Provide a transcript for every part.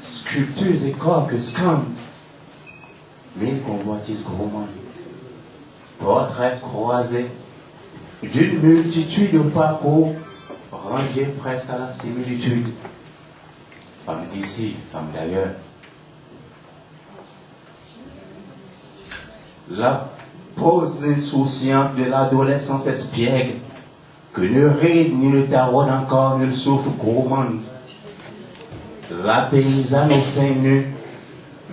sculptures et corps que scandent mille convoitises gourmandes, portraits croisés d'une multitude de parcours rangés presque à la similitude. Femmes d'ici, femmes d'ailleurs. La pose insouciante de l'adolescence espiègle, que ne ride ni ne taraude encore nul souffle gourmand. La paysanne au sein nu,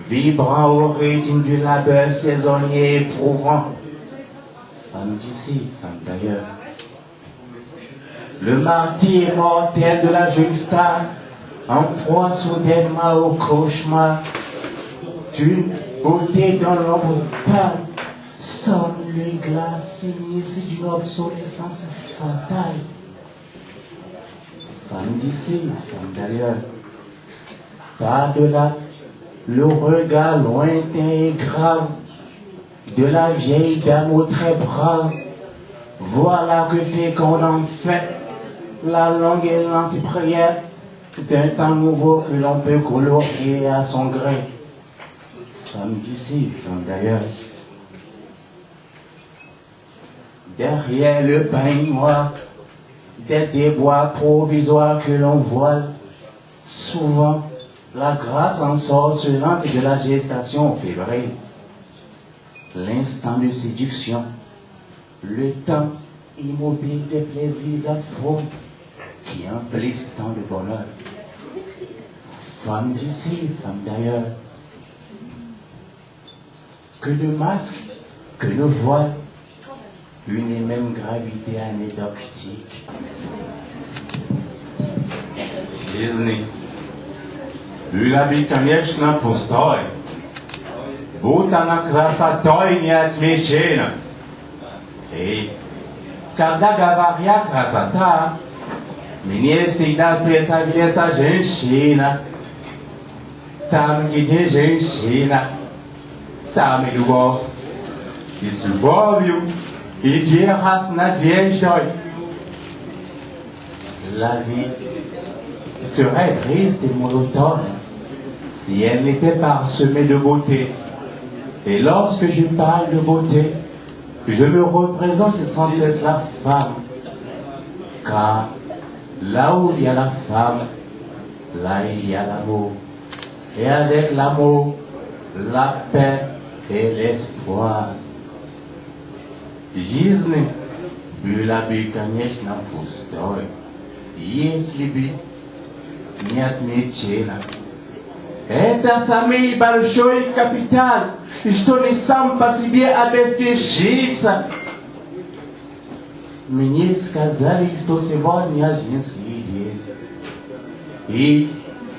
vibrant au rythme du labeur saisonnier éprouvant. Femme d'ici, femme d'ailleurs. Le martyr mortel de la jeune star, en proie soudainement au cauchemar d'une beauté dans l'ombre pâle, sonne les glaces sinistres d'une obsolescence fatale. Femme d'ici, femme d'ailleurs. Par-delà le regard lointain et grave de la vieille dame aux traits braves, voilà que féconde enfin la longue et lente prière d'un temps nouveau que l'on peut colorier à son gré. Femme d'ici, femme d'ailleurs. Derrière le peignoir des déboires provisoires que l'on voile, souvent la grâce ensorcelante de la gestation fébrile, l'instant de séduction, le temps immobile des plaisirs affreux qui emplissent tant de bonheur. Femme d'ici, femme d'ailleurs. Que de masques, que de voiles, une et même gravité anecdotique. Disney. Ulabi конечно пустой. Будто на красотой не отмечена. И когда говоря красота, мне всегда представляется женщина. Там, где женщина, там и любовь. И с любовью, и вера с надеждой. La vie serait triste et monotone si elle n'était parsemée de beauté. Et lorsque je parle de beauté, je me représente sans cesse la femme. Car là où il y a la femme, là il y a l'amour. Et avec l'amour, la paix et l'espoir. Жизнь была бы, конечно, пустой, если бы не отмечена. Это самый большой капитал, что не сам по себе обеспечится. Мне сказали, что сегодня женский день. И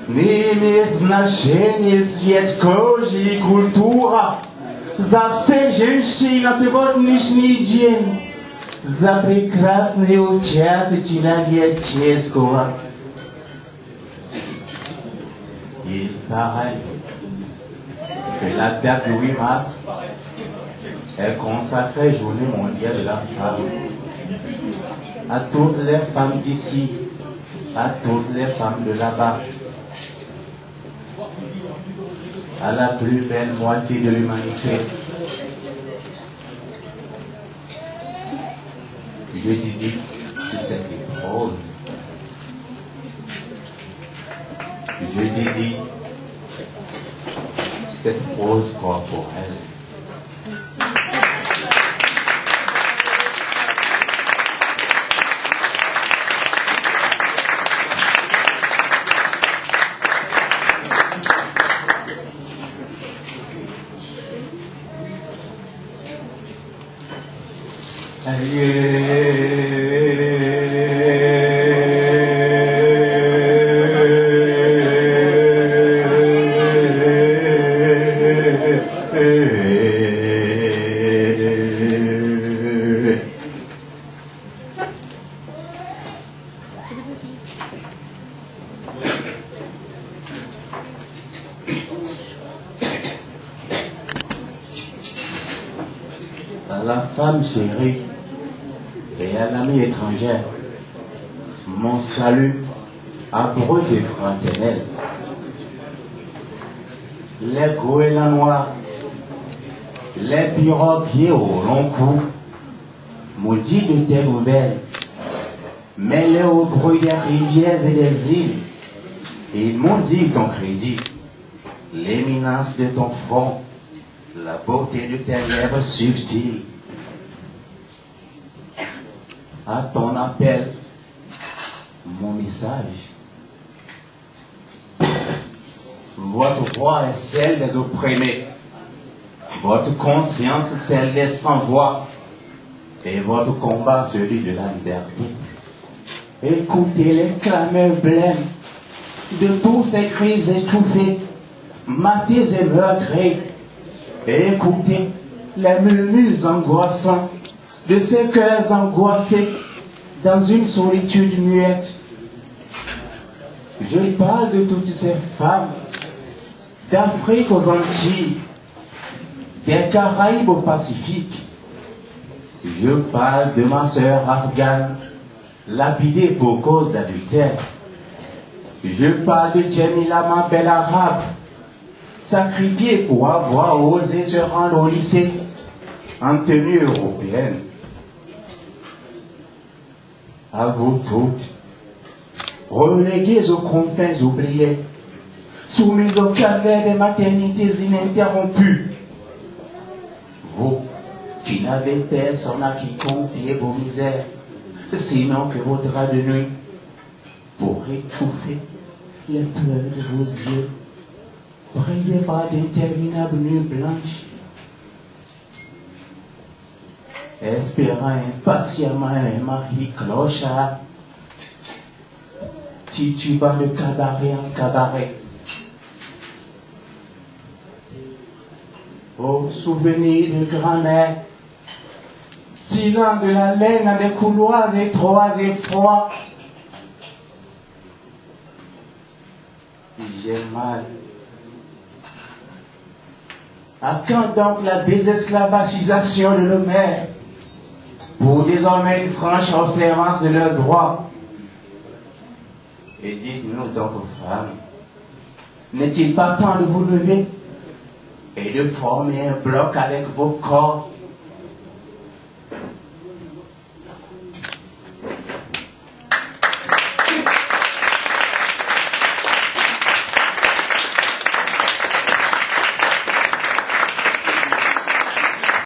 не имеет значения цвет кожи и культура. За все женщины на сегодняшний день, за прекрасные участки человеческого. Il paraît que la date du 8 mars est consacrée Journée mondiale de la femme. À toutes les femmes d'ici, à toutes les femmes de là-bas, à la plus belle moitié de l'humanité. Je dédie cette prose. Je dédie cette prose corporelle. À la femme chérie et à l'amie étrangère, mon salut abrupt et fraternel. les goélands noirs, les pirogues au long cou, maudits de tes nouvelles, mêlés au bruit des rivières et des îles, et ils m'ont dit ton crédit, l'éminence de ton front, la beauté de tes lèvres subtiles. À ton appel, mon message. Votre voix est celle des opprimés, votre conscience celle des sans-voix, et votre combat celui de la liberté. Écoutez les clameurs blêmes de tous ces cris étouffés, matés et meurtrés, et écoutez les murmures angoissants de ces cœurs angoissés dans une solitude muette. Je parle de toutes ces femmes, d'Afrique aux Antilles, des Caraïbes au Pacifique. Je parle de ma sœur afghane, lapidée pour cause d'adultère. Je parle de Djemila, ma belle arabe, sacrifiée pour avoir osé se rendre au lycée en tenue européenne. À vous toutes, reléguées aux confins oubliés, soumises au calvaire des maternités ininterrompues. Vous qui n'avez personne à qui confier vos misères, sinon que vos draps de nuit, pour étouffer les pleurs de vos yeux, brillés par d'interminables nuits blanches, espérant impatiemment un mari clochard, titubant de cabaret en cabaret. Ô souvenirs de grand-mère, filant de la laine dans des couloirs étroits et froids. J'ai mal. À quand donc la désesclavagisation de nos mères, pour désormais une franche observance de leurs droits? Et dites-nous donc aux femmes, n'est-il pas temps de vous lever et de former un bloc avec vos corps